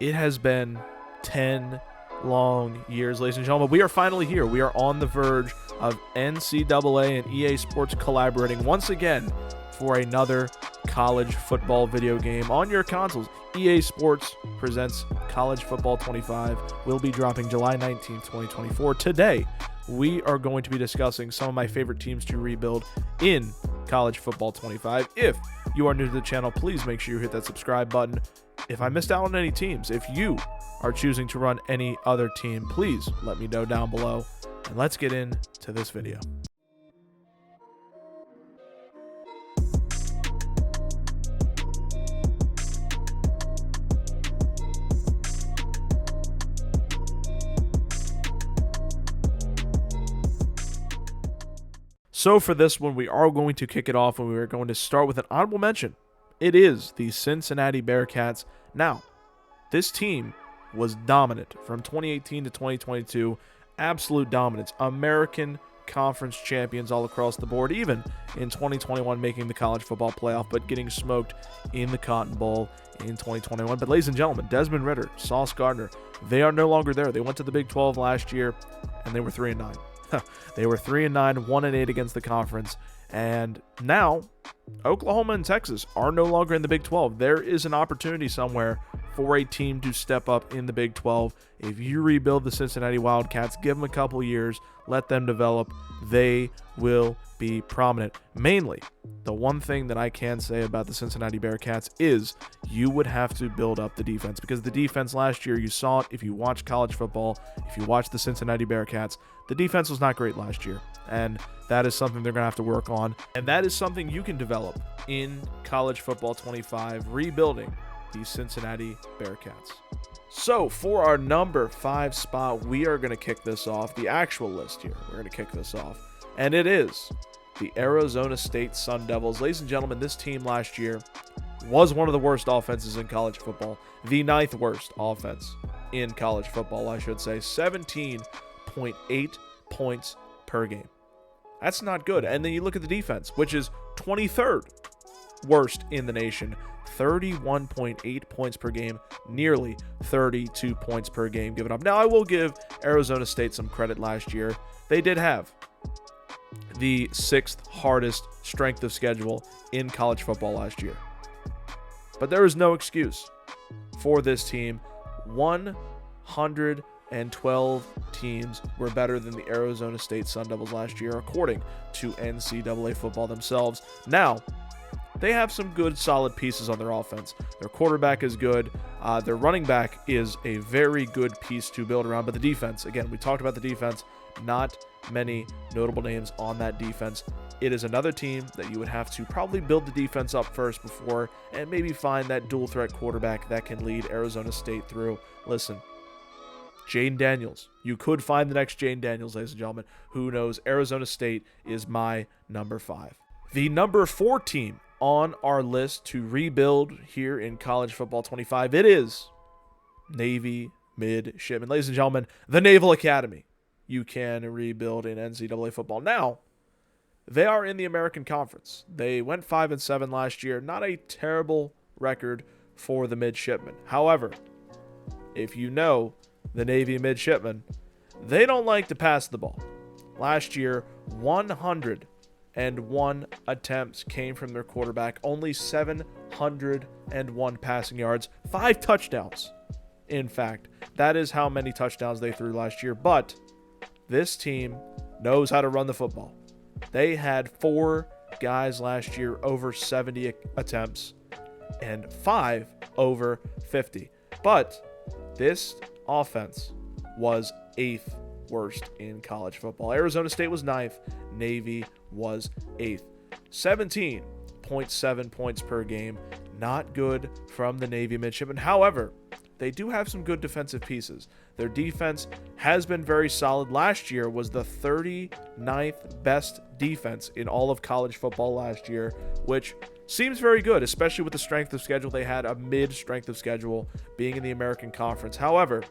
It has been 10 long years, ladies and gentlemen. We are finally here. We are on the verge of NCAA and EA Sports collaborating once again for another college football video game on your consoles. EA Sports presents College Football 25. Will be dropping July 19th, 2024. Today, we are going to be discussing some of my favorite teams to rebuild in College Football 25. If you are new to the channel, please make sure you hit that subscribe button. If I missed out on any teams, if you are choosing to run any other team, please let me know down below. And let's get into this video. So for this one, we are going to kick it off and we are going to start with an honorable mention. It is the Cincinnati Bearcats. Now, this team was dominant from 2018 to 2022. Absolute dominance. American Conference champions all across the board, even in 2021 making the college football playoff, but getting smoked in the Cotton Bowl in 2021. But ladies and gentlemen, Desmond Ridder, Sauce Gardner, they are no longer there. They went to the Big 12 last year, and they were 3-9. They were 3-9, 1-8 against the conference, and now Oklahoma and Texas are no longer in the Big 12. There is an opportunity somewhere for a team to step up in the Big 12. If you rebuild the Cincinnati Wildcats, give them a couple years, let them develop, they will be prominent. Mainly, the one thing that I can say about the Cincinnati Bearcats is you would have to build up the defense, because the defense last year, you saw it if you watched college football, if you watched the Cincinnati Bearcats, the defense was not great last year, and that is something they're going to have to work on, and that is something you can develop in College Football 25, rebuilding the Cincinnati Bearcats. So for our number 5 spot, we are going to kick this off, the actual list here, we're going to kick this off, and it is the Arizona State Sun Devils. Ladies and gentlemen, this team last year was one of the worst offenses in college football, the 9th worst offense in college football, I should say, 17.8 points per game. That's not good. And then you look at the defense, which is 23rd worst in the nation, 31.8 points per game, nearly 32 points per game given up. Now, I will give Arizona State some credit last year. They did have the 6th hardest strength of schedule in college football last year. But there is no excuse for this team. 112 teams were better than the Arizona State Sun Devils last year, according to NCAA football themselves. Now, they have some good, solid pieces on their offense. Their quarterback is good. Their running back is a very good piece to build around. But the defense, again, we talked about the defense, not many notable names on that defense. It is another team that you would have to probably build the defense up first before, and maybe find that dual threat quarterback that can lead Arizona State through. Listen, Jayden Daniels. You could find the next Jayden Daniels, ladies and gentlemen. Who knows? Arizona State is my number 5. The number 4 team on our list to rebuild here in College Football 25, it is Navy Midshipmen. Ladies and gentlemen, the Naval Academy. You can rebuild in NCAA football. Now, they are in the American Conference. They went 5-7 last year. Not a terrible record for the Midshipmen. However, if you know the Navy Midshipmen, they don't like to pass the ball. Last year, 101 attempts came from their quarterback, only 701 passing yards, 5 touchdowns. In fact, that is how many touchdowns they threw last year. But this team knows how to run the football. They had 4 guys last year over 70 attempts and 5 over 50. But this offense was 8th worst in college football. Arizona State was 9th. Navy was 8th. 17.7 points per game. Not good from the Navy Midshipmen. However, they do have some good defensive pieces. Their defense has been very solid. Last year was the 39th best defense in all of college football last year, which seems very good, especially with the strength of schedule they had, a mid-strength of schedule being in the American Conference. However,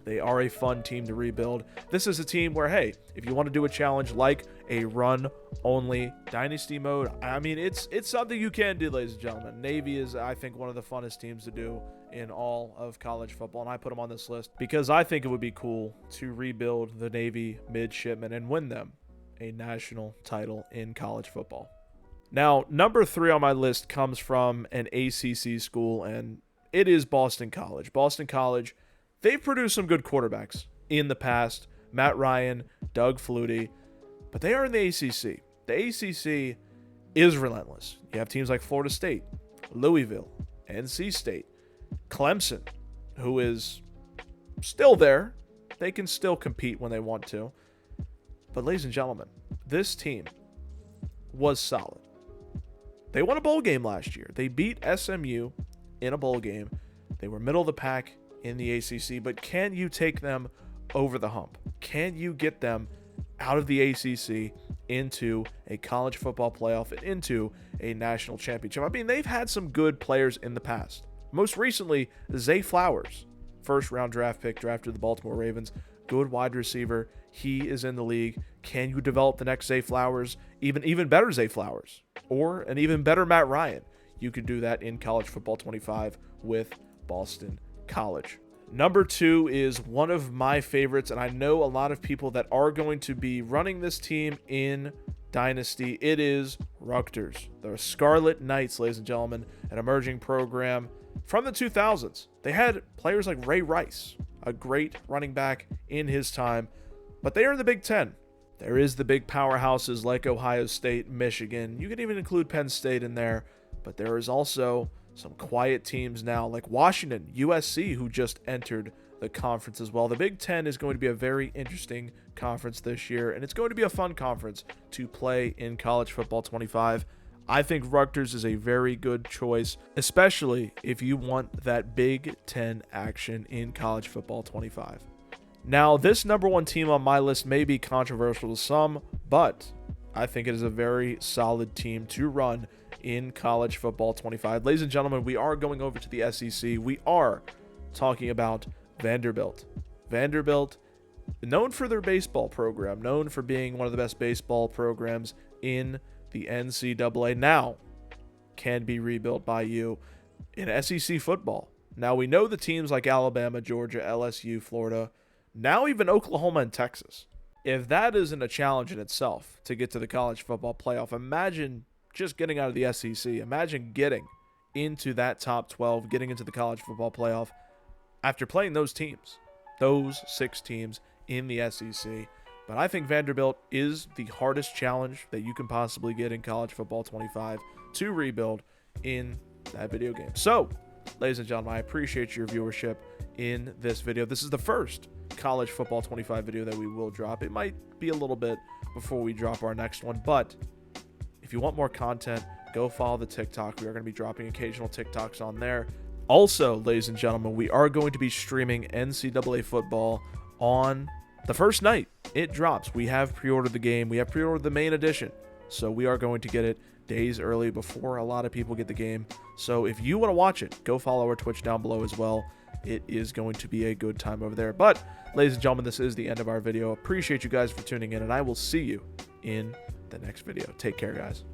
they are a fun team to rebuild. This is a team where, hey, if you want to do a challenge like a run-only dynasty mode. I mean, it's something you can do, ladies and gentlemen. Navy is, I think, one of the funnest teams to do in all of college football, and I put them on this list because I think it would be cool to rebuild the Navy midshipmen and win them a national title in college football. Now, number 3 on my list comes from an ACC school, and it is Boston College. Boston College, they've produced some good quarterbacks in the past. Matt Ryan, Doug Flutie, but they are in the ACC. The ACC is relentless. You have teams like Florida State, Louisville, NC State, Clemson, who is still there. They can still compete when they want to. But ladies and gentlemen, this team was solid. They won a bowl game last year. They beat SMU in a bowl game. They were middle of the pack in the ACC, but can you take them over the hump? Can you get them out of the ACC into a college football playoff and into a national championship? I mean, they've had some good players in the past. Most recently, Zay Flowers, first-round draft pick, drafted the Baltimore Ravens. Good wide receiver. He is in the league. Can you develop the next Zay Flowers? Even better Zay Flowers. Or an even better Matt Ryan. You could do that in College Football 25 with Boston College. Number 2 is one of my favorites, and I know a lot of people that are going to be running this team in Dynasty. It is Rutgers. The Scarlet Knights, ladies and gentlemen, an emerging program from the 2000s. They had players like Ray Rice, a great running back in his time, but they are in the Big Ten. There is the big powerhouses like Ohio State, Michigan. You can even include Penn State in there, but there is also some quiet teams now like Washington, USC, who just entered the conference as well. The Big Ten is going to be a very interesting conference this year, and it's going to be a fun conference to play in College Football 25. I think Rutgers is a very good choice, especially if you want that Big Ten action in College Football 25. Now, this number 1 team on my list may be controversial to some, but I think it is a very solid team to run in College Football 25. Ladies and gentlemen, we are going over to the SEC. We are talking about Vanderbilt. Vanderbilt, known for their baseball program, known for being one of the best baseball programs in the NCAA, now can be rebuilt by you in SEC football. Now, we know the teams like Alabama, Georgia, LSU, Florida, now even Oklahoma and Texas. If that isn't a challenge in itself to get to the college football playoff, imagine just getting out of the SEC. Imagine getting into that top 12, getting into the college football playoff after playing those teams, those 6 teams in the SEC. But I think Vanderbilt is the hardest challenge that you can possibly get in College Football 25 to rebuild in that video game. So, ladies and gentlemen, I appreciate your viewership in this video. This is the first College Football 25 video that we will drop. It might be a little bit before we drop our next one, but if you want more content, go follow the TikTok. We are going to be dropping occasional TikToks on there. Also, ladies and gentlemen, we are going to be streaming NCAA football on the first night it drops. We have pre-ordered the game. We have pre-ordered the main edition. So we are going to get it days early before a lot of people get the game. So if you want to watch it, go follow our Twitch down below as well. It is going to be a good time over there. But, ladies and gentlemen, this is the end of our video. Appreciate you guys for tuning in, and I will see you in the next video. Take care, guys.